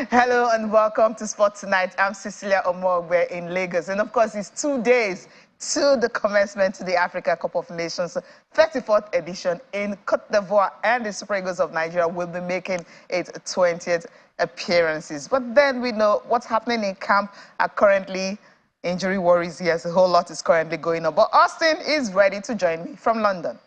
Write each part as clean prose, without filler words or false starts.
Hello and welcome to Sport Tonight. I'm Cecilia Omogbe in Lagos. And of course, it's 2 days to the commencement to the Africa Cup of Nations 34th edition in Côte d'Ivoire, and the Super Eagles of Nigeria will be making its 20th appearances. But then we know what's happening in camp are currently injury worries. Yes, a whole lot is currently going on. But Austin is ready to join me from London.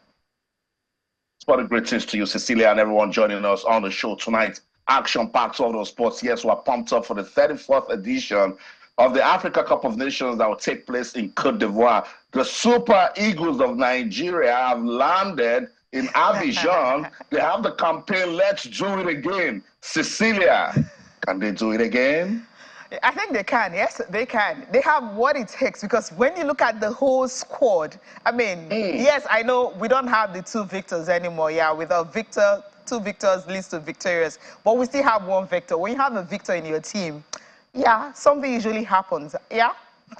Sport greetings to you, Cecilia, and everyone joining us on the show tonight. Action packs all those sports. Yes, we're pumped up for the 34th edition of the Africa Cup of Nations that will take place in Côte d'Ivoire. The Super Eagles of Nigeria have landed in Abidjan. They have the campaign, let's do it again. Cecilia, can they do it again? I think they can, yes, they can. They have what it takes, because when you look at the whole squad, I mean, yes, I know we don't have the two victors anymore. Yeah, without Victor, two victors leads to victorious, but we still have one victor. When you have a victor in your team, yeah, something usually happens. Yeah,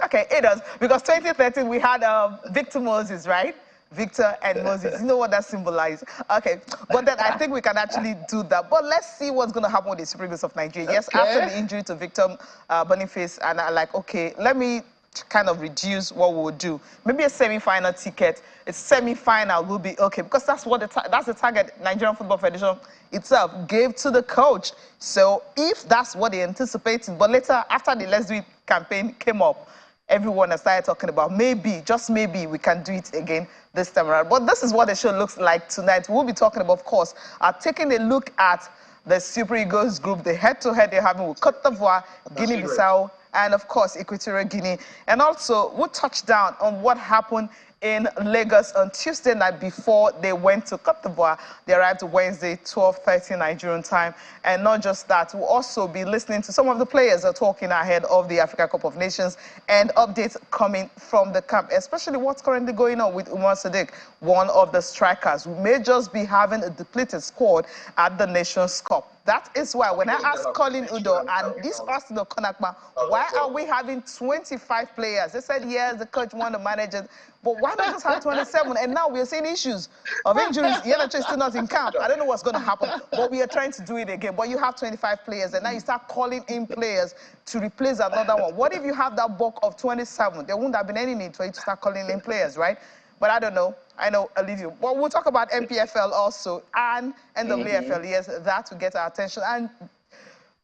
okay, it does, because 2013 we had Victor Moses, right? Victor and Moses. You know what that symbolizes? Okay, but then I think we can actually do that. But let's see what's going to happen with the Super Eagles of Nigeria. Yes, after the injury to Victor Boniface, and I'm like, okay, let me kind of reduce what we'll do. Maybe a semi-final ticket. A semi-final will be okay, because that's what that's the target Nigerian Football Federation itself gave to the coach. So if that's what they're anticipating, but later after the Let's Do It campaign came up, everyone has started talking about maybe, just maybe, we can do it again this time around. But this is what the show looks like tonight. We'll be talking about, of course, taking a look at the Super Eagles group, the head-to-head they're having with Côte d'Ivoire, Guinea-Bissau, and, of course, Equatorial Guinea. And also, we'll touch down on what happened in Lagos on Tuesday night before they went to Côte d'Ivoire. They arrived Wednesday, 12:30 Nigerian time. And not just that, we'll also be listening to some of the players that are talking ahead of the Africa Cup of Nations and updates coming from the camp, especially what's currently going on with Umar Sadiq, one of the strikers who may just be having a depleted squad at the Nations Cup. That is why when I asked Colin Udo and this Austin Okonakma, why are we having 25 players? They said, yes, the coach wanted to manage it, but why not just have 27? And now we're seeing issues of injuries. Yenacho is still not in camp. I don't know what's going to happen, but we are trying to do it again. But you have 25 players, and now you start calling in players to replace another one. What if you have that bulk of 27? There wouldn't have been any need for you to start calling in players, right? But I don't know. I know, I'll leave you. But we'll talk about MPFL also and NWFL. Yes, that will get our attention. And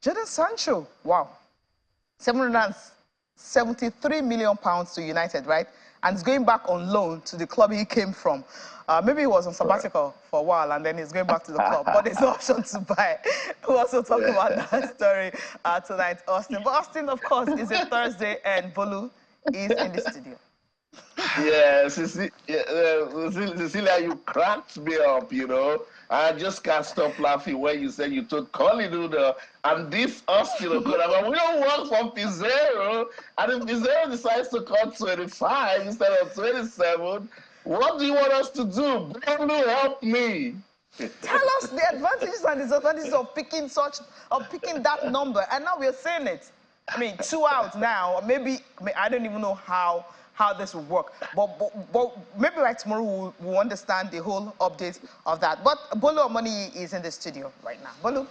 Jadon Sancho, wow. 773 million pounds to United, right? And he's going back on loan to the club he came from. Maybe he was on sabbatical for a while, and then he's going back to the club. But there's no option to buy. We'll also talk about that story tonight, Austin. But Austin, of course, is a Thursday, and Bolu is in the studio. Yeah, Cecilia, you cracked me up, you know. I just can't stop laughing when you said you took Colin Udo and this Austin Okonakma. We don't work for Pizarro, and if Pizarro decides to cut 25 instead of 27, what do you want us to do? Bolu, help me. Tell us the advantages and disadvantages of picking that number, and now we're saying it. I mean, 2 out now, maybe I don't even know how this will work. But maybe by tomorrow we'll understand the whole update of that. But Bolu Omoni is in the studio right now. Bolu,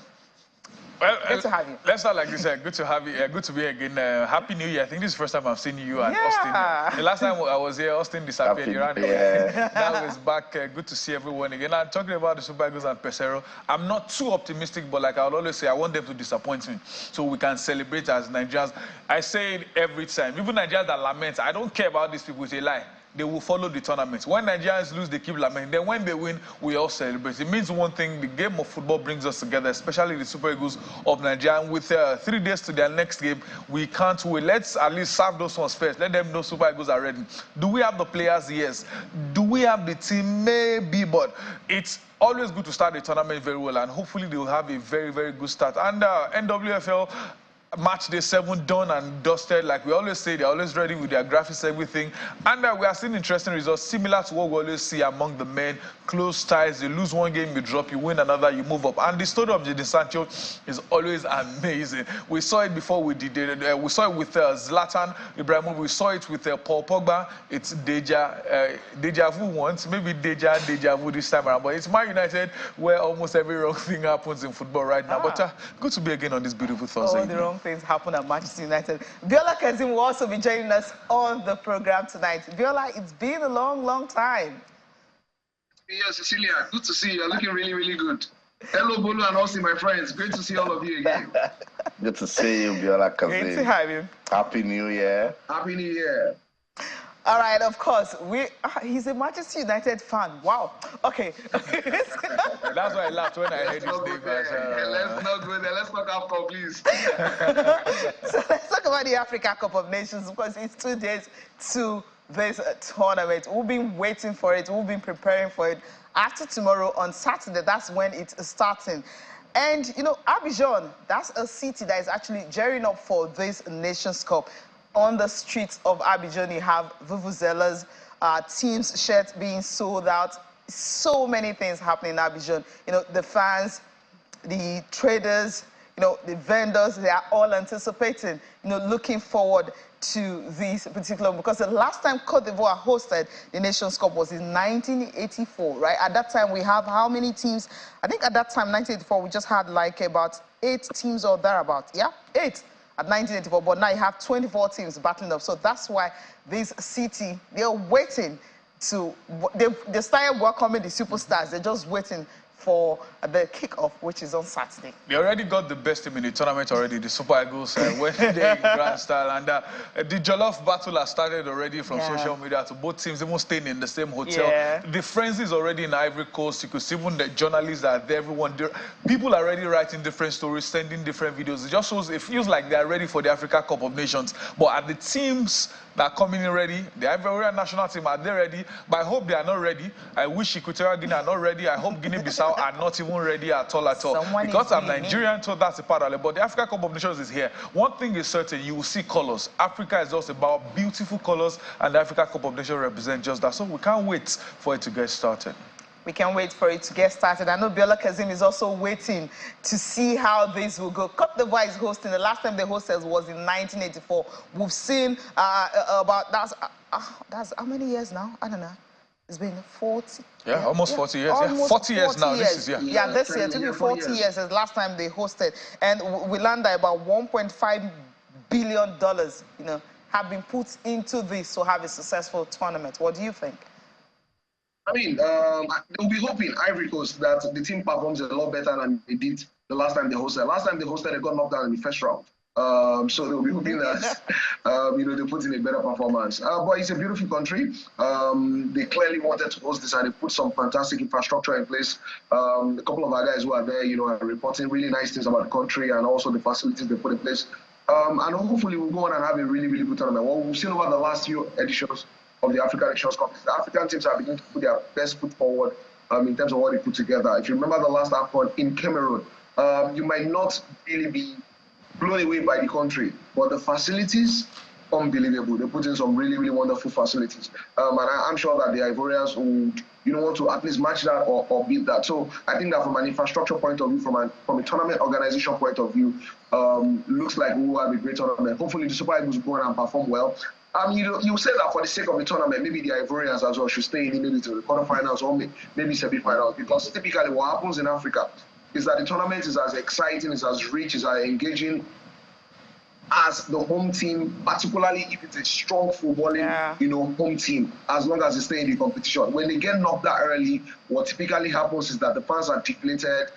well, good to have you. Let's start like this. Good to have you. Good to be here again. Happy New Year. I think this is the first time I've seen you and Austin. The last time I was here, Austin disappeared. You ran away. Now he's back. Good to see everyone again. I'm talking about the Super Eagles and Pesero. I'm not too optimistic, but like I would always say, I want them to disappoint me so we can celebrate as Nigerians. I say it every time. Even Nigerians that lament, I don't care about these people. It's a lie. They will follow the tournament. When Nigerians lose, they keep lamenting. Then when they win, we all celebrate. It means one thing, the game of football brings us together, especially the Super Eagles of Nigeria. And with 3 days to their next game, we can't wait. Let's at least serve those ones first. Let them know Super Eagles are ready. Do we have the players? Yes. Do we have the team? Maybe, but it's always good to start the tournament very well, and hopefully they will have a very, very good start. And NWFL, match day 7 done and dusted. Like we always say, they're always ready with their graphics, everything. And we are seeing interesting results similar to what we always see among the men. Close ties, you lose one game, you drop, you win another, you move up. And the story of Jadon Sancho is always amazing. We saw it before we we saw it with Zlatan Ibrahimovic, we saw it with Paul Pogba. It's deja vu once, maybe deja vu this time around. But it's Man United where almost every wrong thing happens in football right now. But good to be again on this beautiful Thursday. All the wrong things happen at Manchester United. Biola Kazim will also be joining us on the program tonight. Biola, it's been a long, long time. Yeah, Cecilia, good to see you. You're looking really, really good. Hello, Bolu and Austin, my friends. Great to see all of you again. Good to see you, Biola Kazim. Great to have you. Happy New Year. Happy New Year. All right, of course. He's a Manchester United fan. Wow. Okay. That's why I laughed when I heard his name. Let's not go there. Let's talk AFCON, please. So let's talk about the Africa Cup of Nations, because it's 2 days to this tournament. We've been waiting for it. We've been preparing for it. After tomorrow, on Saturday, that's when it's starting. And, you know, Abidjan, that's a city that is actually gearing up for this Nations Cup. On the streets of Abidjan, you have vuvuzelas, teams' shirts being sold out. So many things happening in Abidjan. You know, the fans, the traders, you know, the vendors, they are all anticipating, you know, looking forward to this particular, because the last time Cote d'Ivoire hosted the Nations Cup was in 1984, right? At that time, we have how many teams? I think at that time, 1984, we just had like about 8 teams or thereabout. Yeah, 8 at 1984, but now you have 24 teams battling up. So that's why this city, they're waiting to, they started welcoming the superstars. They're just waiting for the kickoff, which is on Saturday. They already got the best team in the tournament already, the Super Eagles, when they're in grand style. And the Jollof battle has started already from social media to both teams, even staying in the same hotel. Yeah. The frenzy is already in Ivory Coast. You could see even the journalists are there, people are already writing different stories, sending different videos. It just shows, it feels like they are ready for the Africa Cup of Nations. But at the teams that are coming in ready, the Ivorian national team, are they ready? But I hope they are not ready. I wish Equatorial Guinea are not ready. I hope Guinea-Bissau are not even ready at all. Because I'm Nigerian, so that's a part of it. But the Africa Cup of Nations is here. One thing is certain, you will see colors. Africa is just about beautiful colors, and the Africa Cup of Nations represents just that. So we can't wait for it to get started. We can't wait for it to get started. I know Biola Kazim is also waiting to see how this will go. Cote d'Ivoire is hosting. The last time they hosted was in 1984. We've seen about, that's how many years now? I don't know. It's been 40. Yeah, almost 40 years. Almost 40 years now. This is, yeah, this year. It will be 40 years as last time they hosted. And we landed about $1.5 billion, you know, have been put into this to have a successful tournament. What do you think? I mean, they'll be hoping, Ivory Coast, that the team performs a lot better than they did the last time they hosted. Last time they hosted, they got knocked down in the first round. So they'll be hoping that, you know, they put in a better performance. But it's a beautiful country. They clearly wanted to host this, and they put some fantastic infrastructure in place. A couple of our guys who are there, you know, are reporting really nice things about the country and also the facilities they put in place. And hopefully we'll go on and have a really, really good tournament. What we've seen over the last few editions of the African Nations Cup, the African teams are beginning to put their best foot forward in terms of what they put together. If you remember the last AFCON in Cameroon, you might not really be blown away by the country, but the facilities, unbelievable. They put in some really, really wonderful facilities. And I'm sure that the Ivorians would, you know, want to at least match that or beat that. So I think that from an infrastructure point of view, from a tournament organization point of view, looks like we will have a great tournament. Hopefully the Super Eagles will go on and perform well. You say that for the sake of the tournament, maybe the Ivorians as well should stay in maybe to the quarterfinals or maybe semi-finals, because typically what happens in Africa is that the tournament is as exciting, is as rich, is as engaging as the home team, particularly if it's a strong footballing, you know, home team, as long as they stay in the competition. When they get knocked out early, what typically happens is that the fans are deflated,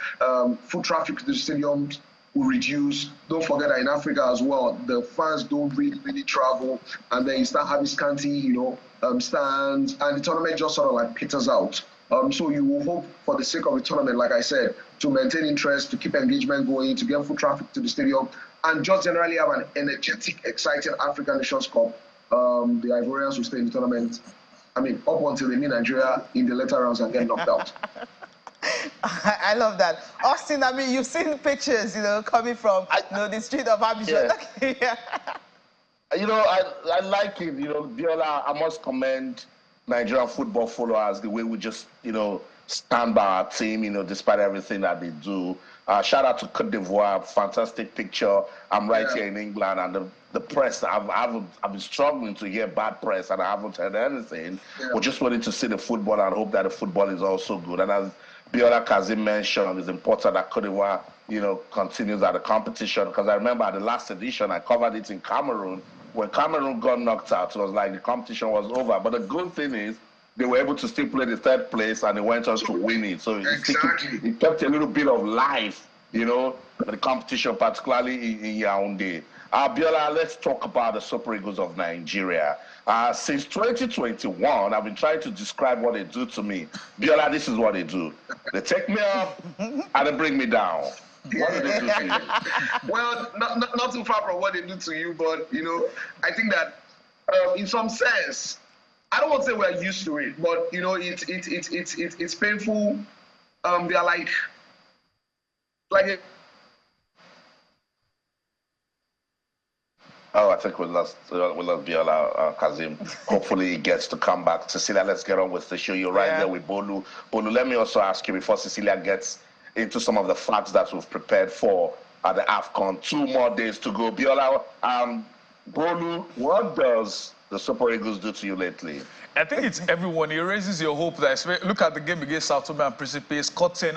foot traffic to the stadiums will reduce. Don't forget that in Africa as well, the fans don't really travel, and then you start having scanty, you know, stands, and the tournament just sort of like peters out. So you will hope for the sake of the tournament, like I said, to maintain interest, to keep engagement going, to get foot traffic to the stadium, and just generally have an energetic, exciting African Nations Cup. The Ivorians will stay in the tournament, I mean, up until they meet Nigeria in the later rounds and get knocked out. I love that. Austin, I mean, you've seen pictures, coming from the street of Abidjan. Yeah. I like it. Biola, I must commend Nigerian football followers the way we just, stand by our team, despite everything that they do. Shout out to Côte d'Ivoire, fantastic picture. I'm right here in England, and the press, I've been struggling to hear bad press, and I haven't heard anything. Yeah. We're just waiting to see the football and hope that the football is also good. And as Biola Kazim mentioned, it's important that Côte d'Ivoire, continues at the competition, because I remember at the last edition, I covered it in Cameroon. When Cameroon got knocked out, it was like the competition was over. But the good thing is, they were able to still play the third place, and they went on to win it. So it kept a little bit of life, the competition, particularly in Yaoundé. Biola, let's talk about the Super Eagles of Nigeria. Since 2021, I've been trying to describe what they do to me. Biola, this is what they do. They take me up, and they bring me down. What do they do to you? Well, not too far from what they do to you, but, I think that in some sense, I don't want to say we're used to it, but it's painful. They are like I think we lost Biola Kazim. Hopefully he gets to come back. Cecilia, let's get on with the show. You're right there with Bolu. Bolu, let me also ask you before Cecilia gets into some of the facts that we've prepared for the AFCON. 2 more days to go. Biola, Bolu, what does the Super Eagles do to you lately? I think it's everyone. It raises your hope that, look at the game against Sao Tome and Principe. Scott saying,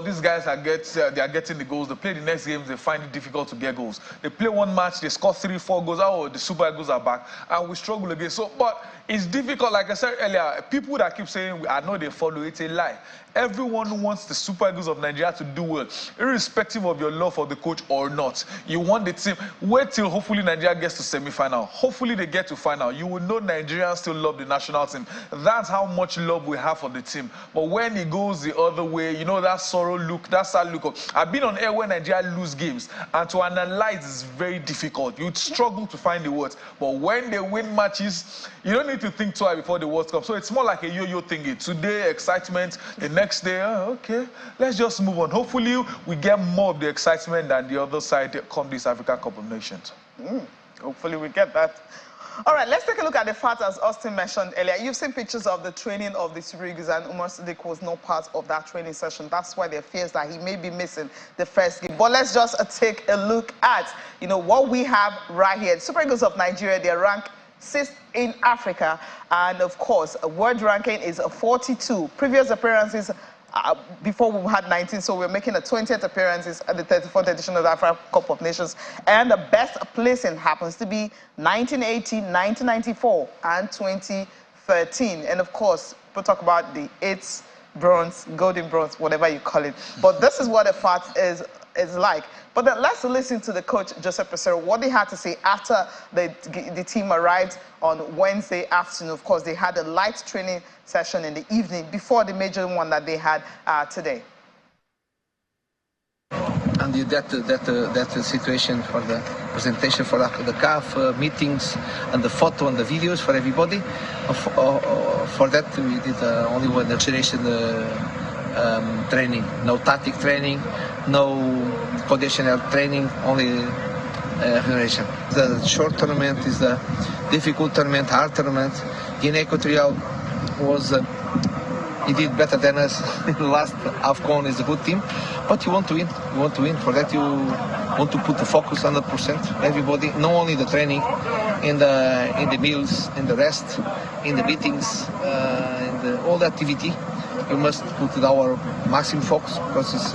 these guys are getting the goals. They play the next games, they find it difficult to get goals. They play one match, they score 3-4 goals. The Super Eagles are back, and we struggle again. But it's difficult. Like I said earlier, people that keep saying, I know they follow, it's a lie. Everyone wants the Super Eagles of Nigeria to do well, irrespective of your love for the coach or not. You want the team. Wait till hopefully Nigeria gets to semi-final. Hopefully they get to final. You will know Nigerians still love the national team. That's how much love we have for the team. But when it goes the other way, that sorrow look, that sad look. I've been on air when Nigeria lose games, and to analyze is very difficult. You'd struggle to find the words. But when they win matches, you don't need to think twice before the World Cup. So it's more like a yo-yo thingy. Today, excitement. The next day, okay, let's just move on. Hopefully, we get more of the excitement than the other side come this Africa Cup of Nations. Hopefully, we get that. All right, let's take a look at the facts as Austin mentioned earlier. You've seen pictures of the training of the Super Eagles, and Umar Sadiq was not part of that training session. That's why there are fears that he may be missing the first game. But let's just take a look at, what we have right here. The Super Eagles of Nigeria, they're ranked 6th in Africa, and of course, world ranking is 42. Previous appearances before we had 19, so we're making a 20th appearances at the 34th edition of the Africa Cup of Nations, and the best placing happens to be 1980, 1994, and 2013. And of course, we'll talk about the 8th bronze, golden bronze, whatever you call it. But this is what the fact is like. But then let's listen to the coach, Joseph Pesero, what they had to say after the team arrived on Wednesday afternoon. Of course, they had a light training session in the evening before the major one that they had today. And that situation for the presentation for the CAF meetings and the photo and the videos for everybody. For that, we did only one generation training, no tactic training, no conditional training, only generation. The short tournament is the difficult tournament, hard tournament. Guinea Equatorial was he did better than us in the last AFCON. Is a good team, but you want to win. You want to win. For that, you want to put the focus 100%. Everybody, not only the training, in the meals, in the rest, in the meetings, in all the activity. You must put our maximum focus, because it's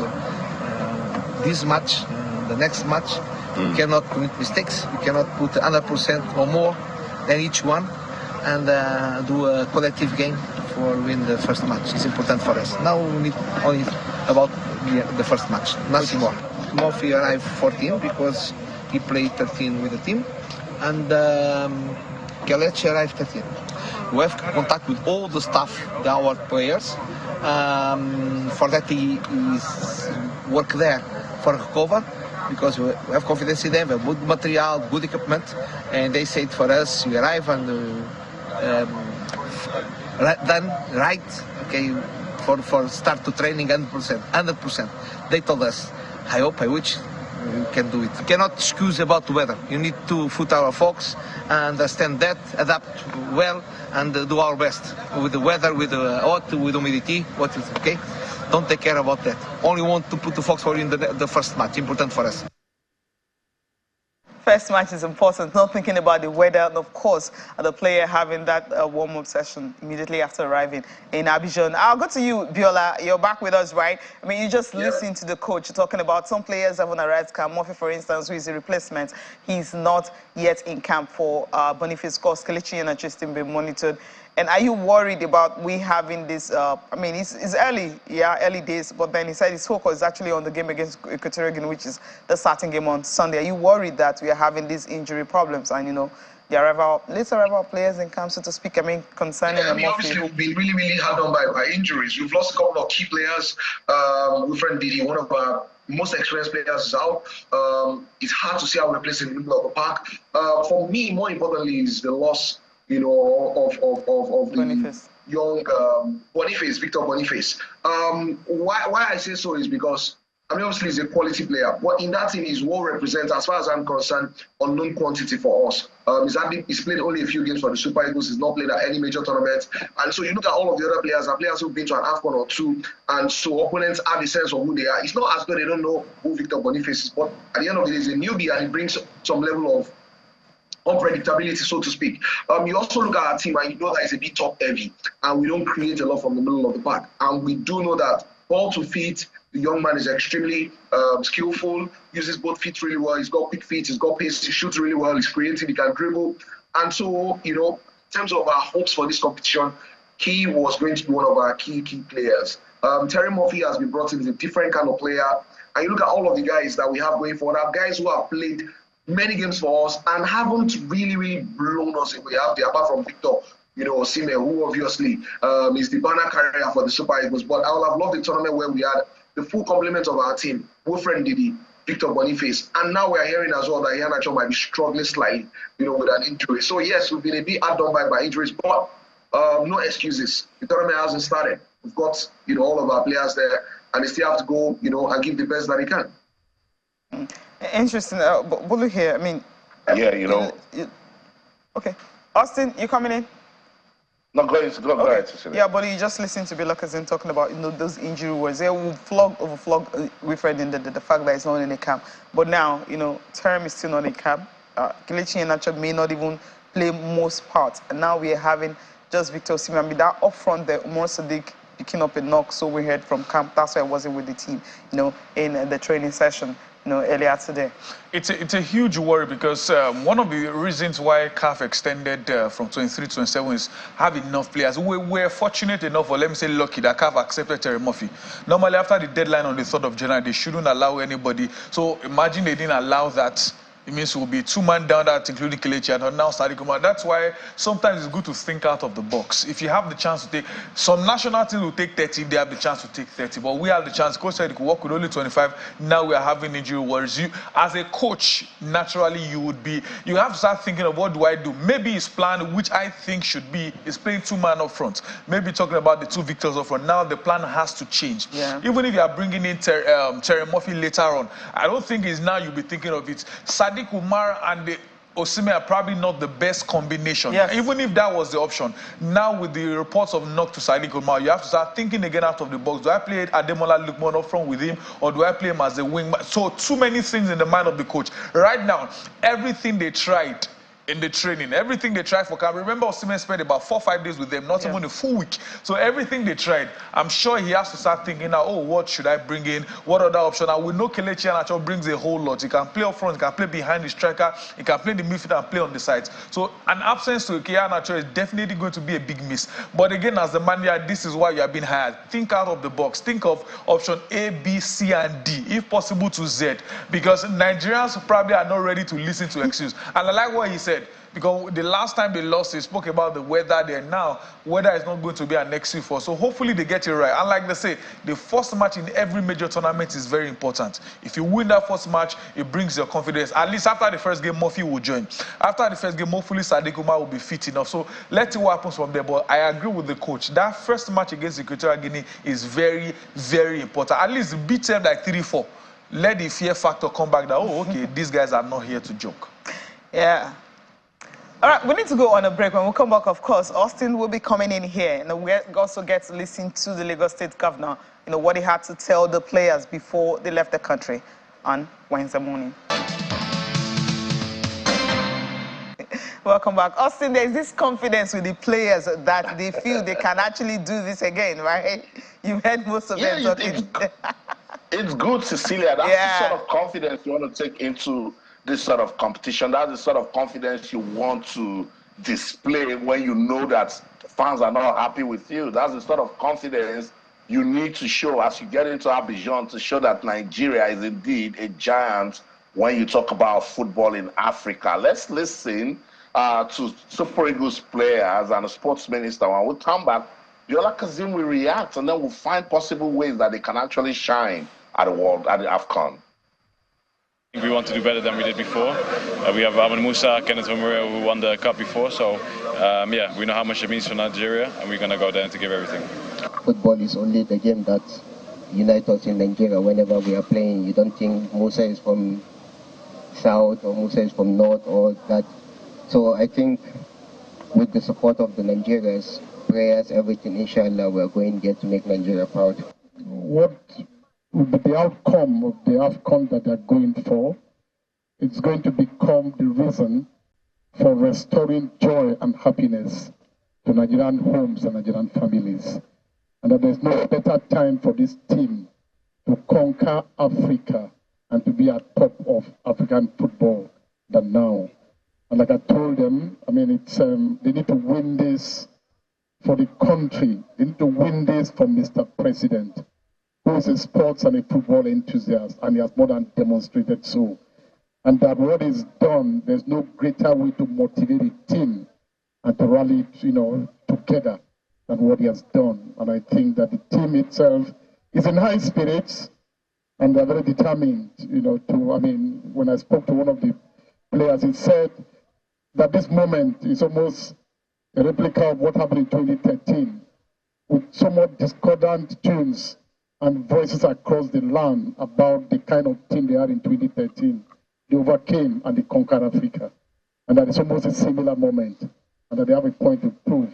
this match, the next match. You cannot commit mistakes. You cannot put 100% or more than each one, and do a collective game for win the first match. It's important for us. Now we need only about the first match, nothing more. Murphy arrived 14 because he played 13 with the team, and Kelechi arrived 13. We have contact with all the staff, our players. For that, he is work there for recover, because we have confidence in them. We have good material, good equipment, and they said for us, we arrive and done right. Okay, for start to training 100%. They told us, I hope, I wish we can do it. We cannot excuse about the weather. You need to put our focus, understand that, adapt well, and do our best with the weather, with the hot, with humidity, what is okay. Don't take care about that. Only want to put the focus in the first match, important for us. First match is important, not thinking about the weather, and of course, the player having that warm-up session immediately after arriving in Abidjan. I'll go to you, Biola. You're back with us, right? I mean, you just listened to the coach talking about some players haven't arrived. Cam Murphy, for instance, who is a replacement, he's not yet in camp for Boniface. Of course, Kelechi and Tristan being monitored. And are you worried about we having this, I mean, it's early, early days, but then he said his focus is actually on the game against Equatorial Guinea, which is the starting game on Sunday. Are you worried that we are having these injury problems and, you know, the late arrival players in camp, so to speak, I mean, concerning obviously, we've been really, really hard on by injuries. We've lost a couple of key players. Wilfred Didi, one of our most experienced players, is out. It's hard to see how we replace him in the middle of the park. For me, more importantly, is the loss, you know, of Boniface. The young Boniface, Victor Boniface. Why I say so is because, I mean, obviously he's a quality player, but in that team he's well represented, as far as I'm concerned, unknown quantity for us. He's played only a few games for the Super Eagles. He's not played at any major tournament. And so you look at all of the other players, are players who've been to an AFCON or two, and so opponents have a sense of who they are. It's not as though they don't know who Victor Boniface is, but at the end of the day, he's a newbie and he brings some level of unpredictability, so to speak. You also look at our team and you know that it's a bit top heavy and we don't create a lot from the middle of the park. And we do know that ball to feet, the young man is extremely skillful, uses both feet really well. He's got quick feet, he's got pace, he shoots really well, he's creative, he can dribble. And so, you know, in terms of our hopes for this competition, he was going to be one of our key players. Terry Murphy has been brought in as a different kind of player. And you look at all of the guys that we have going forward, our guys who have played many games for us and haven't really blown us away out there, apart from Victor, you know, Osimhen, who obviously is the banner carrier for the Super Eagles. But I would have loved the tournament where we had the full complement of our team, Wilfred Didi, Victor Boniface, and now we're hearing as well that Iheanacho might be struggling slightly, you know, with an injury. So yes, we've been a bit hard done by injuries, but no excuses. The tournament hasn't started. We've got, you know, all of our players there, and they still have to go, you know, and give the best that they can. Interesting. Bolu here, I mean... Yeah, you know... Okay. Austin, you coming in? No, go ahead. Yeah, but you just listened to Bilakazin talking about, you know, those injury words. They will overflog Wilfred in the fact that he's not in the camp. But now, you know, Term is still not in camp. Kelechi and Nacho may not even play most parts. And now we are having just Victor Osimhen. I mean, that up front there, Umar Sadiq picking up a knock, so we heard from camp. That's why I wasn't with the team, you know, in the training session, you know, earlier today. It's a huge worry because one of the reasons why CAF extended from 23 to 27 is have enough players. We're fortunate enough, or let me say lucky, that CAF accepted Terry Murphy. Normally, after the deadline on the 3rd of January, they shouldn't allow anybody. So imagine they didn't allow that. It means we'll be 2-man down, that including Kelechi, and now Sadiq Umar. That's why sometimes it's good to think out of the box. If you have the chance to take, some national teams will take 30 if they have the chance to take 30, but we have the chance. Coach said he could work with only 25. Now we are having injury worries. You, as a coach, naturally you have to start thinking of what do I do. Maybe his plan, which I think should be, is playing 2-man up front. Maybe talking about the 2 victors up front. Now the plan has to change. Yeah. Even if you are bringing in Terry Murphy later on, I don't think it's now you'll be thinking of it. Sadiq Umar and the Osimhen are probably not the best combination. Yes. Even if that was the option. Now with the reports of knock to Sadiq Umar, you have to start thinking again out of the box. Do I play Ademola Lookman up front with him, or do I play him as a wing? So too many things in the mind of the coach. Right now, everything they tried in the training, everything they tried for camp. Remember, Osimhen spent about 4 or 5 days with them, not even a full week. So everything they tried, I'm sure he has to start thinking now, oh, what should I bring in? What other option? And we know Kelechi Iheanacho brings a whole lot. He can play up front, he can play behind the striker, he can play the midfield and play on the sides. So an absence to Iheanacho is definitely going to be a big miss. But again, as the manager, this is why you have been hired. Think out of the box. Think of option A, B, C, and D, if possible to Z. Because Nigerians probably are not ready to listen to excuses. And I like what he said. said. Because the last time they lost, they spoke about the weather there. Now, weather is not going to be an issue for. So hopefully they get it right. And like they say, the first match in every major tournament is very important. If you win that first match, it brings your confidence. At least after the first game, Murphy will join. After the first game, hopefully Sadiq Umar will be fit enough. So let's see what happens from there. But I agree with the coach. That first match against Equatorial Guinea is very, very important. At least beat them like 3-4. Let the fear factor come back that, oh, okay, these guys are not here to joke. Yeah. All right, we need to go on a break. When we come back, of course, Austin will be coming in here. And we also get to listen to the Lagos State governor, what he had to tell the players before they left the country on Wednesday morning. Welcome back. Austin, there's this confidence with the players that they feel they can actually do this again, right? You heard most of them talking. It's good, Cecilia. That's the sort of confidence you want to take into this sort of competition. That's the sort of confidence you want to display when you know that fans are not happy with you. That's the sort of confidence you need to show as you get into Abidjan to show that Nigeria is indeed a giant when you talk about football in Africa. Let's listen to Super Eagles players and the sports minister. When we come back, Biola Kazim will react, and then we'll find possible ways that they can actually shine at the AFCON. We want to do better than we did before. We have Ahmed Musa, Kenneth Romero, who won the cup before. So, yeah, we know how much it means for Nigeria, and we're going to go there to give everything. Football is only the game that unites us in Nigeria whenever we are playing. You don't think Musa is from South or Musa is from North or that. So I think with the support of the Nigerians, prayers, everything, inshallah, we're going there to make Nigeria proud. What will be the outcome of the AFCON that they're going for? It's going to become the reason for restoring joy and happiness to Nigerian homes and Nigerian families. And that there's no better time for this team to conquer Africa and to be at top of African football than now. And like I told them, I mean, it's they need to win this for the country. They need to win this for Mr. President, who is a sports and a football enthusiast, and he has more than demonstrated so. And that what is done, there's no greater way to motivate a team and to rally, together than what he has done. And I think that the team itself is in high spirits, and they're very determined, when I spoke to one of the players, he said that this moment is almost a replica of what happened in 2013, with somewhat discordant tunes and voices across the land about the kind of team they had in 2013. They overcame and they conquered Africa. And that is almost a similar moment, and that they have a point to prove.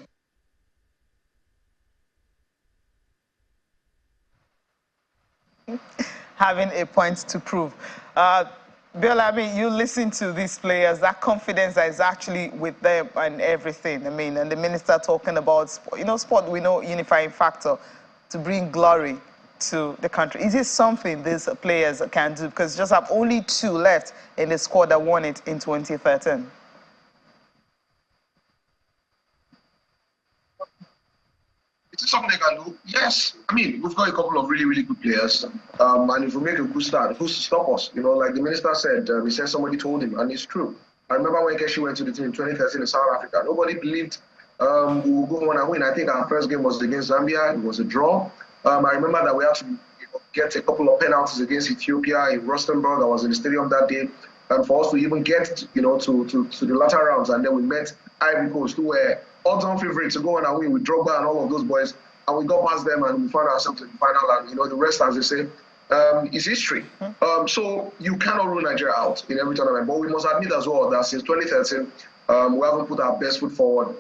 Having a point to prove. Bill, I mean, you listen to these players, that confidence that is actually with them and everything. I mean, and the minister talking about, sport, we know, unifying factor to bring glory to the country. Is this something these players can do? Because just have only 2 left in the squad that won it in 2013. Is it something they can do? Yes. I mean, we've got a couple of really, really good players. And if we make a good start, who's to stop us? Like the minister said, he said somebody told him, and it's true. I remember when Keshi went to the team in 2013 in South Africa, nobody believed we would go on and win. I think our first game was against Zambia. It was a draw. I remember that we had to get a couple of penalties against Ethiopia in Rustenburg. I was in the stadium that day. And for us to even get, to the latter rounds, and then we met Ivory Coast, who were odds-on favorites to go on and win with Drogba and all of those boys. And we got past them and we found ourselves in the final. And, the rest, as they say, is history. So you cannot rule Nigeria out in every tournament. But we must admit as well that since 2013, we haven't put our best foot forward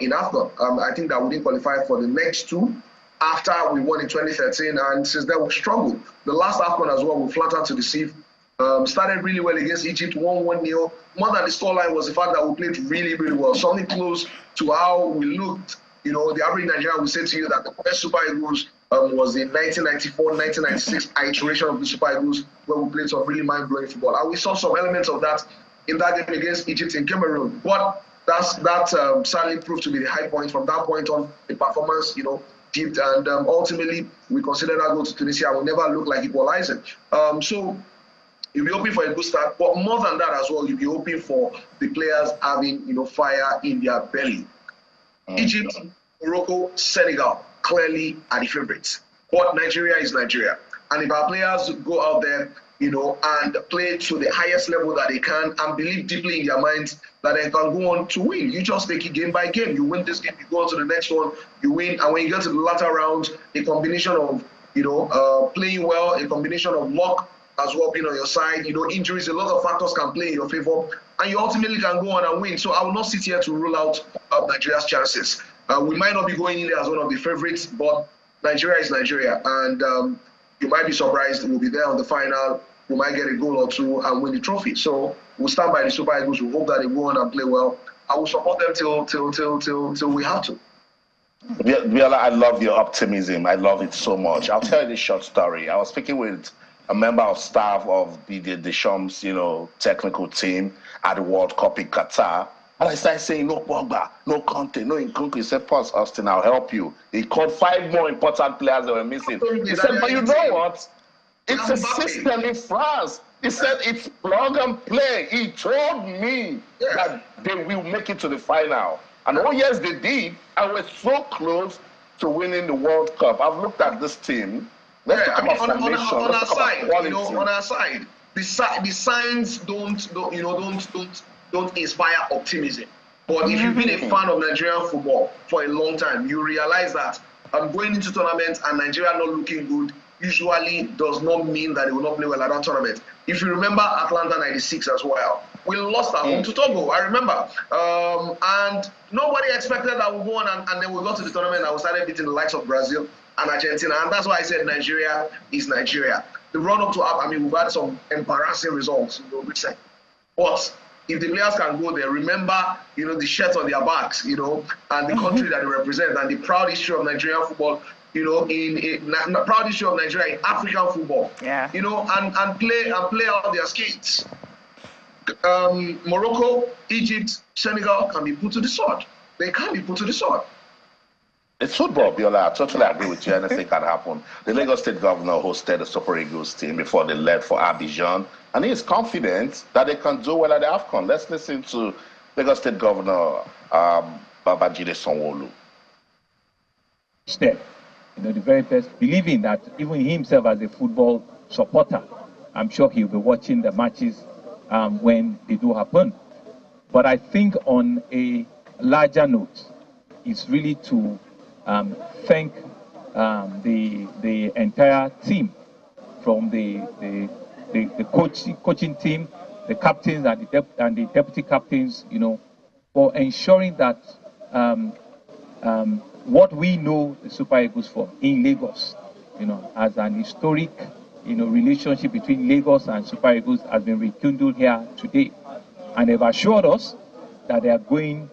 in AFCON. I think that we didn't qualify for the next 2 after we won in 2013. And since then, we've struggled. The last AFCON as well, we flattered to deceive. Started really well against Egypt, 1-1-0. More than the scoreline was the fact that we played really, really well. Something close to how we looked. The average Nigerian will say to you that the best Super Eagles was the 1994-1996 iteration of the Super Eagles, where we played some really mind-blowing football. And we saw some elements of that in that game against Egypt in Cameroon. But that sadly proved to be the high point. From that point on, the performance, dipped. And ultimately, we considered our goal to Tunisia will never look like equalizing. So You'll be hoping for a good start, but more than that as well, you'll be hoping for the players having, fire in their belly. Egypt, Morocco, Senegal clearly are the favorites. But Nigeria is Nigeria. And if our players go out there, and play to the highest level that they can and believe deeply in their minds that they can go on to win. You just take it game by game. You win this game, you go on to the next one, you win. And when you get to the latter round, a combination of, playing well, a combination of luck as well being on your side, injuries, a lot of factors can play in your favor, and you ultimately can go on and win. So I will not sit here to rule out Nigeria's chances. We might not be going in there as one of the favorites, but Nigeria is Nigeria, and you might be surprised we'll be there on the final. We might get a goal or two and win the trophy. So we'll stand by the Super Eagles. We hope that they go on and play well. I will support them till we have to. Biola, I love your optimism. I love it so much. I'll tell you this short story. I was speaking with a member of staff of the Deschamps, technical team at the World Cup in Qatar. And I started saying, no Pogba, no Conte, no Nkunku. He said, Pause, Austin, I'll help you. He called 5 more important players that were missing. He said, but you know what? It's a system in France. He said, it's plug and play. He told me that they will make it to the final. And oh, yes, they did. And we're so close to winning the World Cup. I've looked at this team. Let's talk about formation. On our side, on our side, the signs don't inspire optimism. But if you've been a fan of Nigerian football for a long time, you realize that going into tournaments and Nigeria not looking good usually does not mean that they will not play well at that tournament. If you remember Atlanta 96 as well, we lost at home to Togo, I remember. And nobody expected that we'll go on and then we got to the tournament and we started beating the likes of Brazil and Argentina. And that's why I said Nigeria is Nigeria. The run-up to, we've had some embarrassing results, recently. But if the players can go there, remember, the shirt on their backs, and the country that they represent, and the proud history of Nigerian football, in proud history of Nigeria in African football, and play out their skates. Morocco, Egypt, Senegal can be put to the sword. They can be put to the sword. It's football, Biola. I totally agree with you. Anything can happen. The Lagos State governor hosted the Super Eagles team before they left for Abidjan, and he is confident that they can do well at the AFCON. Let's listen to Lagos State Governor Babajide Sanwo-Olu. Step, the very best, believing that even himself as a football supporter, I'm sure he'll be watching the matches when they do happen. But I think on a larger note, it's really to thank the entire team, from the coaching team, the captains and the deputy captains, for ensuring that what we know the Super Eagles for in Lagos, as an historic, relationship between Lagos and Super Eagles has been rekindled here today. And they've assured us that they are going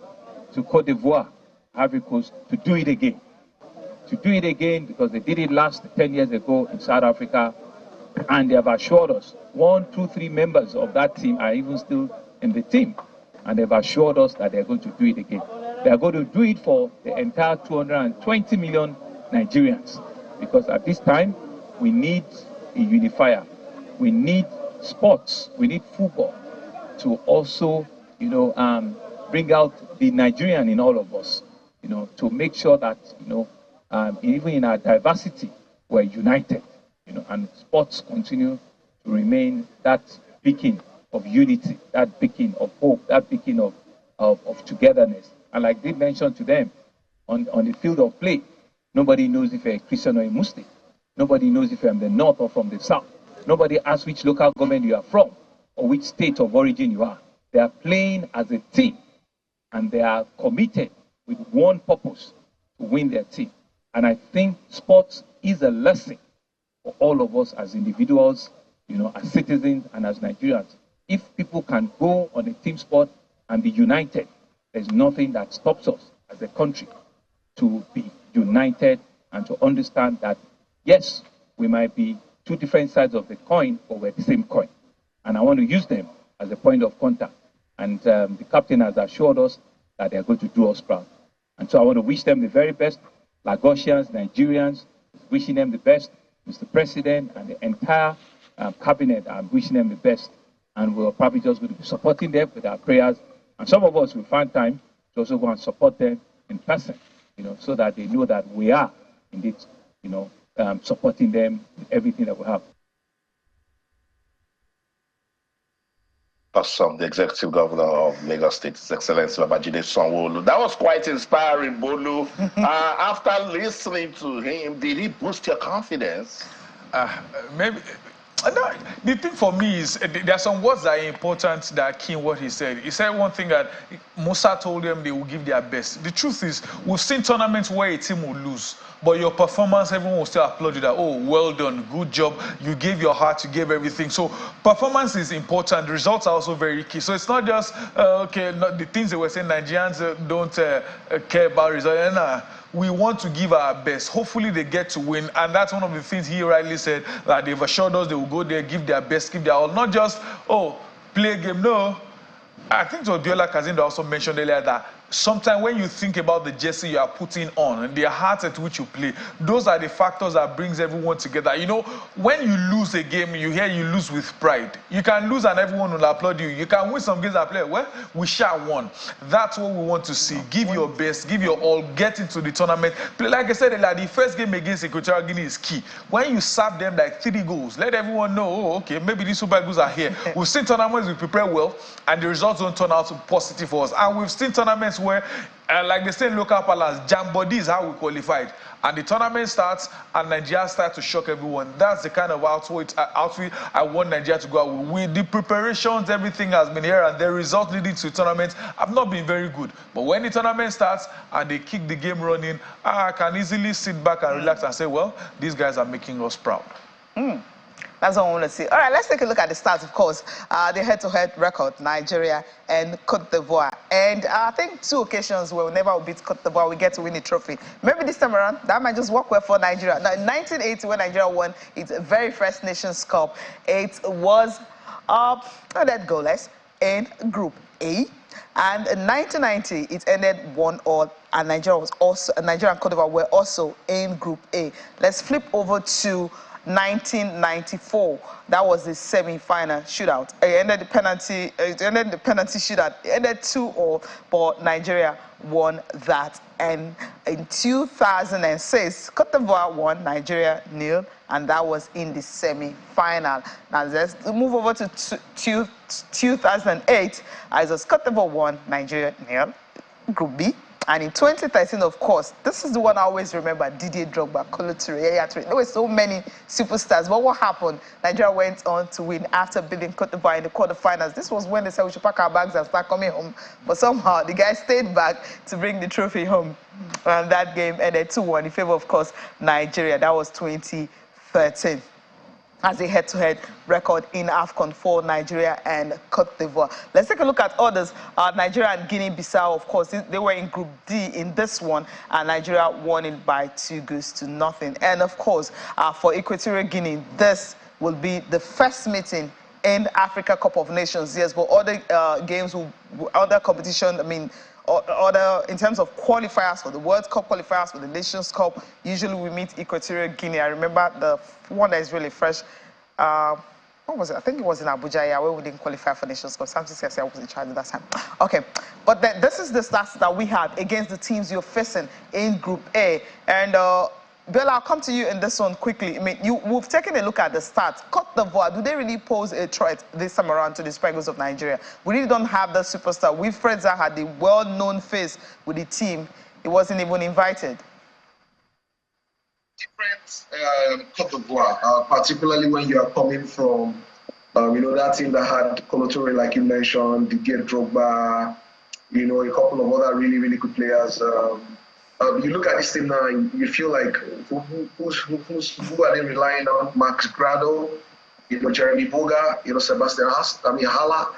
to Côte d'Ivoire, Ivory Coast, to do it again. To do it again because they did it last 10 years ago in South Africa. And they have assured us 1, 2, 3 members of that team are even still in the team. And they've assured us that they're going to do it again. They're going to do it for the entire 220 million Nigerians. Because at this time, we need a unifier. We need sports. We need football to also, bring out the Nigerian in all of us, to make sure that, even in our diversity, we're united, and sports continue to remain that beacon of unity, that beacon of hope, that beacon of togetherness. And like they mentioned to them, on the field of play, nobody knows if you're a Christian or a Muslim. Nobody knows if you're from the north or from the south. Nobody asks which local government you are from or which state of origin you are. They are playing as a team, and they are committed with one purpose, to win their team. And I think sports is a lesson for all of us as individuals, as citizens and as Nigerians. If people can go on a team sport and be united, there's nothing that stops us as a country to be united and to understand that, yes, we might be two different sides of the coin, but we're the same coin. And I want to use them as a point of contact. And the captain has assured us that they're going to do us proud. And so I want to wish them the very best. Lagosians, Nigerians, wishing them the best, Mr. President and the entire cabinet and wishing them the best. And we're probably just going to be supporting them with our prayers. And some of us will find time to also go and support them in person, so that they know that we are indeed, supporting them with everything that we have. Awesome. The Executive Governor of Lagos State, His Excellency Babajide Sanwo-Olu. That was quite inspiring, Bolu. After listening to him, did he boost your confidence? Maybe. No, the thing for me is there are some words that are important that are key in what he said. He said one thing that Musa told them they will give their best. The truth is, we've seen tournaments where a team will lose, but your performance, everyone will still applaud you that, oh, well done, good job, you gave your heart, you gave everything. So performance is important. The results are also very key. So it's not just, not the things they were saying, Nigerians don't care about results. Nah. We want to give our best. Hopefully they get to win. And that's one of the things he rightly said, that they've assured us they will go there, give their best, give their all. Not just, oh, play a game. No. I think Odiola Kazinda also mentioned earlier that sometimes when you think about the jersey you are putting on and the heart at which you play, those are the factors that brings everyone together. When you lose a game, you hear you lose with pride. You can lose and everyone will applaud you. You can win some games and play, well, we shall won. That's what we want to see. Give your best, give your all, get into the tournament. Like I said earlier, the first game against Equatorial Guinea is key. When you serve them like 3 goals, let everyone know, oh, okay, maybe these Super Eagles are here. We've seen tournaments we prepare well and the results don't turn out positive for us. And we've seen tournaments where, like they say in local parlance, Jambody is how we qualified. And the tournament starts and Nigeria starts to shock everyone. That's the kind of outfit I want Nigeria to go out with. The preparations, everything has been here, and the results leading to the tournament have not been very good. But when the tournament starts and they kick the game running, I can easily sit back and relax and say, well, these guys are making us proud. That's what I want to see. All right, let's take a look at the stats, of course. The head-to-head record, Nigeria and Cote d'Ivoire. And I think 2 occasions where whenever we beat Cote d'Ivoire, we get to win a trophy. Maybe this time around, that might just work well for Nigeria. Now, in 1980, when Nigeria won its very first Nations Cup, it was goalless in Group A. And in 1990, it ended 1-1, and Nigeria and Cote d'Ivoire were also in Group A. Let's flip over to 1994. That was the semi-final shootout. It ended the penalty shootout. It ended 2-2, but Nigeria won that. And in 2006, Cote d'Ivoire won, Nigeria 0, and that was in the semi-final. Now let's move over to 2008. As was Cote d'Ivoire won, Nigeria 0, Group B. And in 2013, of course, this is the one I always remember, Didier Drogba, Kolo Toure, Yaya Toure. There were so many superstars. But what happened? Nigeria went on to win after beating Cote d'Ivoire in the quarterfinals. This was when they said we should pack our bags and start coming home. But somehow, the guys stayed back to bring the trophy home. And that game ended 2-1 in favor, of course, Nigeria. That was 2013. As a head-to-head record in AFCON for Nigeria and Cote d'Ivoire. Let's take a look at others. Nigeria and Guinea-Bissau, of course, they were in Group D in this one, and Nigeria won it by 2-0. And of course, for Equatorial Guinea, this will be the first meeting in Africa Cup of Nations. Yes, but other games, other competition, in terms of qualifiers for the World Cup qualifiers for the Nations Cup, usually we meet Equatorial Guinea. I remember the one that is really fresh. What was it? I think it was in Abuja, yeah, where we didn't qualify for Nations Cup. Something says I was in charge at that time. Okay, but then this is the stats that we had against the teams you're facing in Group A. And Bill, I'll come to you in this one quickly. We've taken a look at the stats. Cote d'Ivoire, do they really pose a threat this time around to the Super Eagles of Nigeria? We really don't have the superstar. Wilfred Zaha had the well-known face with the team. He wasn't even invited. Different Cote d'Ivoire, particularly when you are coming from, that team that had Kolo Toure, like you mentioned, Didier Drogba, a couple of other really, really good players. You look at this team now and you feel like, who are they relying on? Max Grado, Jeremy Boga, Sebastian Hala.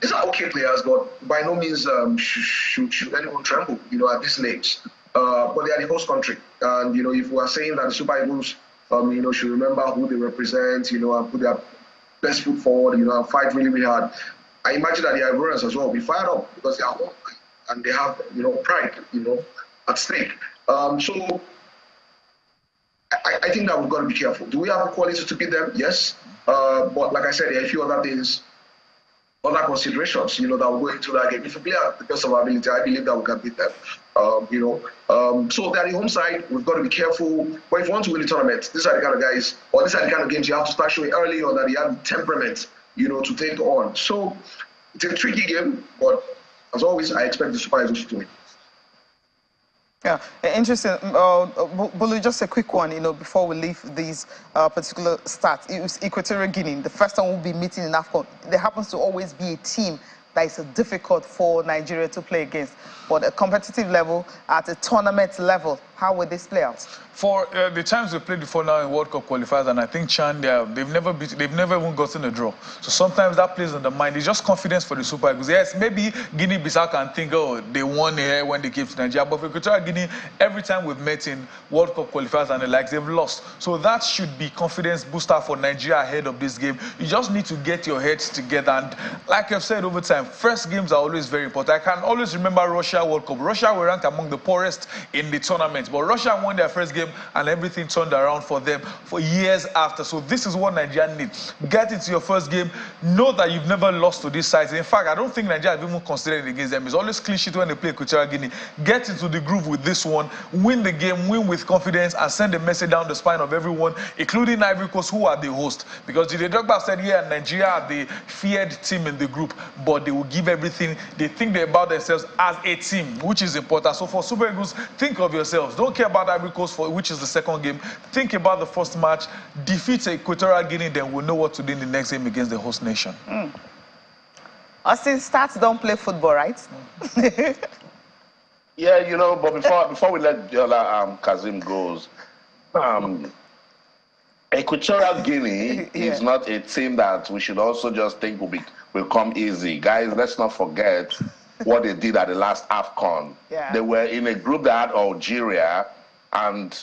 These are okay players, but by no means should anyone tremble, at this stage. But they are the host country. And, if we are saying that the Super Eagles, should remember who they represent, and put their best foot forward, and fight really, really hard. I imagine that the Ivorians as well will be fired up because they are home and they have, pride, at stake. So I think that we've got to be careful. Do we have the quality to beat them? Yes. But like I said, there are a few other things, other considerations, that will go into that game. If we play at the best of our ability, I believe that we can beat them. So they're the home side. We've got to be careful. But if you want to win the tournament, these are the kind of guys, or these are the kind of games you have to start showing early on that you have the temperament, to take on. So it's a tricky game, but as always, I expect the Super Eagles to win. Yeah, interesting. Bolu, just a quick one, before we leave these particular stats. It was Equatorial Guinea. The first time we'll be meeting in AFCON. There happens to always be a team that is difficult for Nigeria to play against. But at a competitive level, at a tournament level, how will this play out? For the times we played before now in World Cup qualifiers, and I think Chan, they've never even gotten a draw. So sometimes that plays on the mind. It's just confidence for the Super Eagles. Yes, maybe Guinea-Bissau can think, oh, they won here when they came to Nigeria. But for Equatorial Guinea, every time we've met in World Cup qualifiers and the likes, they've lost. So that should be confidence booster for Nigeria ahead of this game. You just need to get your heads together. And like I've said over time, first games are always very important. I can always remember Russia World Cup. Russia were ranked among the poorest in the tournament. But Russia won their first game and everything turned around for them for years after. So this is what Nigeria needs. Get into your first game. Know that you've never lost to these sides. In fact, I don't think Nigeria have even considered it against them. It's always clean sheet when they play Equatorial Guinea. Get into the groove with this one. Win the game. Win with confidence and send a message down the spine of everyone, including Ivory Coast, who are the host. Because Jide Drogba said, yeah, Nigeria are the feared team in the group, but they will give everything. They think about themselves as a team, which is important. So for Super Eagles, think of yourselves. Don't care about Ivory Coast, which is the second game. Think about the first match. Defeat Equatorial Guinea, then we'll know what to do in the next game against the host nation. Austin, Stats don't play football, right? Yeah, but before we let the other Kazim goes, Equatorial Guinea is not a team that we should also just think will come easy. Guys, let's not forget what they did at the last AFCON. Yeah. They were in a group that had Algeria, and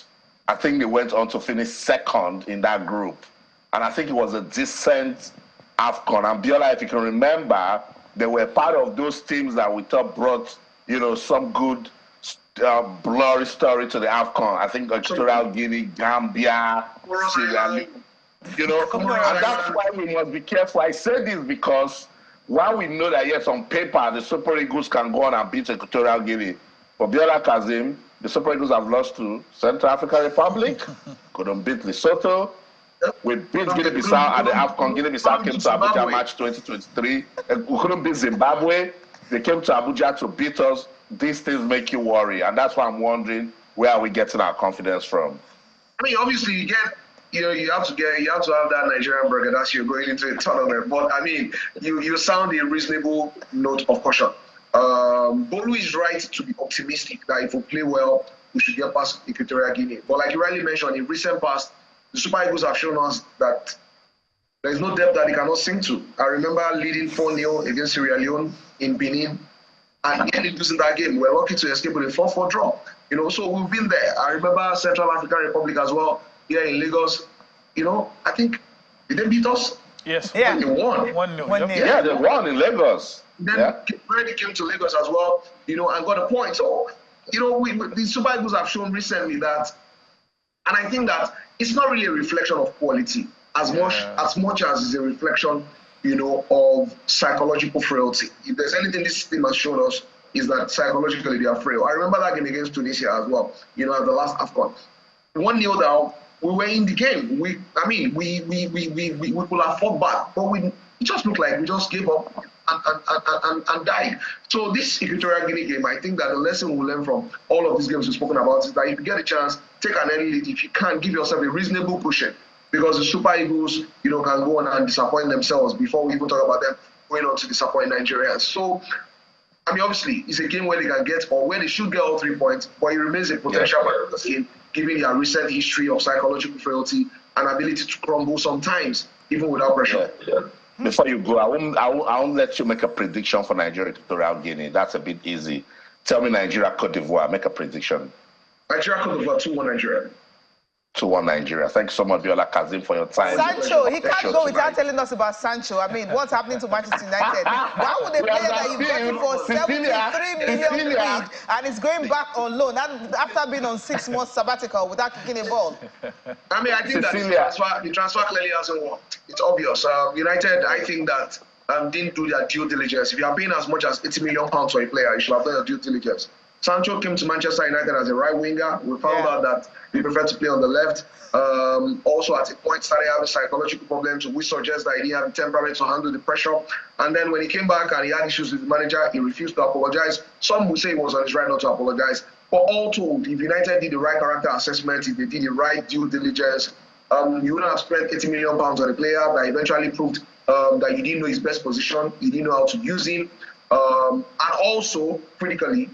I think they went on to finish second in that group. And I think it was a decent AFCON. And Biola, if you can remember, they were part of those teams that we thought brought, some good blurry story to the AFCON. I think Equatorial Guinea, Gambia, Sierra Leone, and that's why we must be careful. I say this because while we know that, yes, on paper, the Super Eagles can go on and beat Equatorial Guinea, for Biola Kazim, the Super Eagles have lost to Central African Republic, couldn't beat Lesotho. We beat Guinea-Bissau at the AFCON. Guinea-Bissau came to Abuja March 2023. We couldn't beat Zimbabwe. They came to Abuja to beat us. These things make you worry, and that's why I'm wondering, where are we getting our confidence from? I mean, obviously, you have to have that Nigerian burger that you're going into a tournament. But I mean, you sound a reasonable note of caution. Bolu is right to be optimistic that if we play well, we should get past Equatorial Guinea. But like you rightly mentioned, in recent past, the Super Eagles have shown us that there is no depth that they cannot sink to. I remember leading 4-0 against Sierra Leone in Benin, and nearly losing that game. We were lucky to escape with a 4-4 draw. So we've been there. I remember Central African Republic as well, here in Lagos. I think, did they beat us? Yes. Yeah. They won. 1-0. Yeah, they won in Lagos. Then Brady came to Lagos as well, and got a point. So, the Super Eagles have shown recently that, and I think that it's not really a reflection of quality as much as it's a reflection, of psychological frailty. If there's anything this team has shown us, is that psychologically they are frail. I remember that game against Tunisia as well, at the last AFCON. 1-0 down, we were in the game. We could have fought back, but it just looked like we just gave up and died. So this Equatorial Guinea game, I think that the lesson we'll learn from all of these games we've spoken about is that if you get a chance, take an early lead. If you can, give yourself a reasonable push-in, because the Super Eagles, can go on and disappoint themselves before we even talk about them going on to disappoint Nigerians. So, I mean, obviously, it's a game where they can get, or where they should get all 3 points, but it remains a potential of the game, given their recent history of psychological frailty and ability to crumble sometimes, even without pressure. Before you go, I won't let you make a prediction for Nigeria Equatorial Guinea. That's a bit easy. Tell me Nigeria Cote d'Ivoire. Make a prediction. Nigeria Cote d'Ivoire 2-1 Nigeria. 2-1 Nigeria. Thanks so much, Biola Kazim, for your time. Sancho, he can't go without telling us about Sancho. I mean, what's happening to Manchester United? Why would a player that you got him for 73 million quid and is going back on loan after being on 6 months sabbatical without kicking a ball? I mean, I think that the transfer clearly hasn't worked. It's obvious. United, I think that didn't do their due diligence. If you are paying as much as £80 million for a player, you should have done your due diligence. Sancho came to Manchester United as a right winger. We found out that he preferred to play on the left. Also, at a point, started having psychological problems, which suggests that he didn't have the temperament to handle the pressure. And then when he came back and he had issues with the manager, he refused to apologize. Some would say he was on his right not to apologize. But all told, if United did the right character assessment, if they did the right due diligence, you wouldn't have spent £80 million on a player that eventually proved that you didn't know his best position, you didn't know how to use him, and also, critically,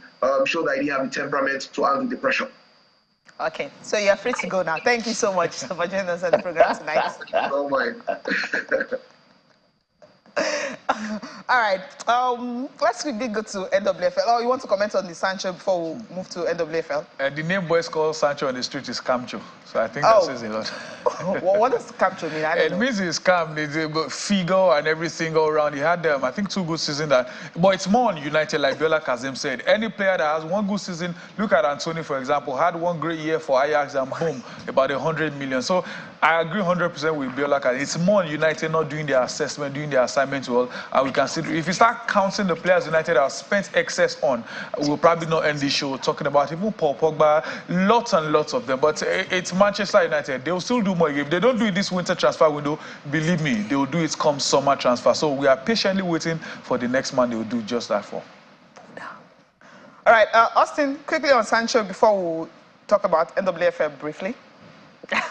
show that he didn't have the temperament to handle the pressure. Okay, so you're free to go now. Thank you so much for joining us on the program tonight. Oh my. All right, let's quickly go to NWFL. Oh, you want to comment on the Sancho before we move to NWFL? The name boys call Sancho on the street is Camcho, so I think that says a lot. Well, what does Camcho mean? I don't know. It means he's calm, he's a figure and everything all around. He had, I think, 2 good seasons. But it's more on United, like Biola Kazim said. Any player that has 1 good season, look at Anthony, for example, had 1 great year for Ajax and boom, about 100 million. So I agree 100% with Biola Kazim. It's more on United not doing their assessment, doing their assignment well. And we can see, if you start counting the players United have spent excess on, we'll probably not end this show talking about even Paul Pogba, lots and lots of them. But it's Manchester United. They will still do more. If they don't do it this winter transfer window, believe me, they will do it come summer transfer. So we are patiently waiting for the next man they will do just that for. All right, Austin, quickly on Sancho before we talk about NWFL briefly.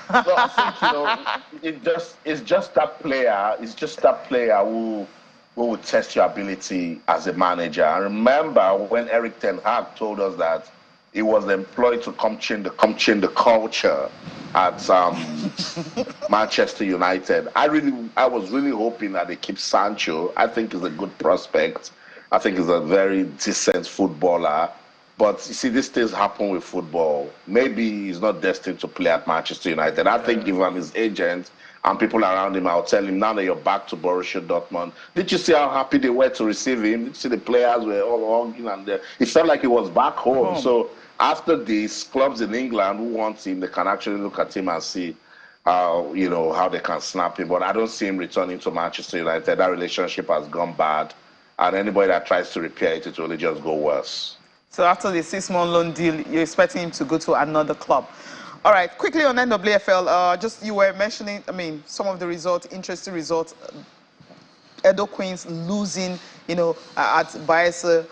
Well, I think, it's just that player. It's just that player who will test your ability as a manager. I remember when Eric Ten Hag told us that he was employed to come change the culture at Manchester United. I was really hoping that they keep Sancho. I think he's a good prospect. I think he's a very decent footballer. But you see, these things happen with football. Maybe he's not destined to play at Manchester United. I think if I'm his agent and people around him, I'll tell him, now that you're back to Borussia Dortmund, did you see how happy they were to receive him? Did you see the players were all hugging and it felt like he was back home. So after this, clubs in England who want him, they can actually look at him and see how they can snap him. But I don't see him returning to Manchester United. That relationship has gone bad. And anybody that tries to repair it, it will only just go worse. So after the 6-month loan deal, you're expecting him to go to another club. All right, quickly on NWFL, you were mentioning, some of the results, interesting results. Edo Queens losing, at Bayelsa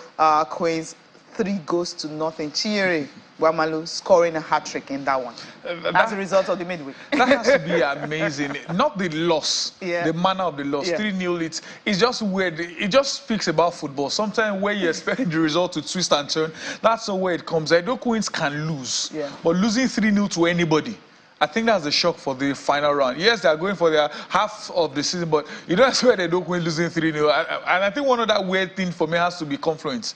Queens, 3-0. Chiere Wamalu scoring a hat-trick in that one. That's the result of the midweek. That has to be amazing. Not the loss, the manner of the loss. 3-0, it's just weird. It just speaks about football. Sometimes where you expect the result to twist and turn, that's the way it comes. Edo Queens can lose, but losing 3-0 to anybody, I think that's a shock for the final round. Yes, they are going for their half of the season, but you don't expect Edo Queens losing 3-0. And I think one of that weird thing for me has to be confluence.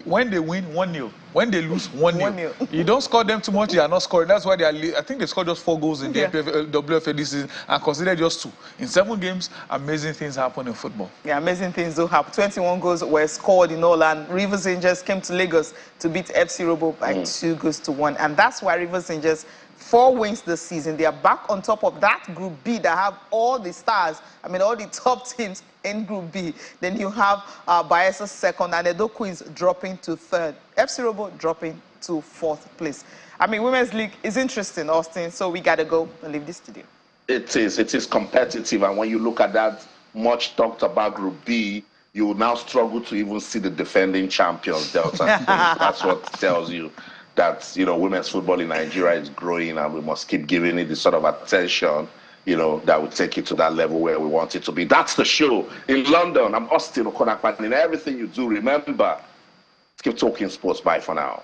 When they win, 1-0. When they lose, 1-0. You don't score them too much, they are not scoring. That's why I think they scored just 4 goals in the WFA this season and considered just 2. In 7 games, amazing things happen in football. Yeah, amazing things do happen. 21 goals were scored in all, and Rivers Rangers came to Lagos to beat FC Robo by 2-1. And that's why Rivers Rangers 4 wins this season. They are back on top of that Group B that have all the stars. all the top teams in Group B. Then you have Bayelsa 2nd and Edo Queens dropping to 3rd. FC Robo dropping to 4th place. Women's League is interesting, Austin, so we got to go and leave this studio. It is competitive, and when you look at that much talked about Group B, you will now struggle to even see the defending champions, Delta. That's what tells you that, women's football in Nigeria is growing, and we must keep giving it the sort of attention, that will take it to that level where we want it to be. That's the show. In London, I'm Austin Okonakpan. In everything you do, remember, keep talking sports. Bye for now.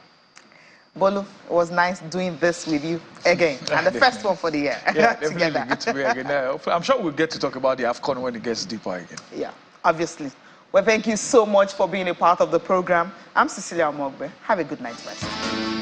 Bolu, it was nice doing this with you again. And the first one for the year. Yeah, definitely good to be again. I'm sure we'll get to talk about the AFCON when it gets deeper again. Yeah, obviously. Well, thank you so much for being a part of the program. I'm Cecilia Omogbe. Have a good night's rest.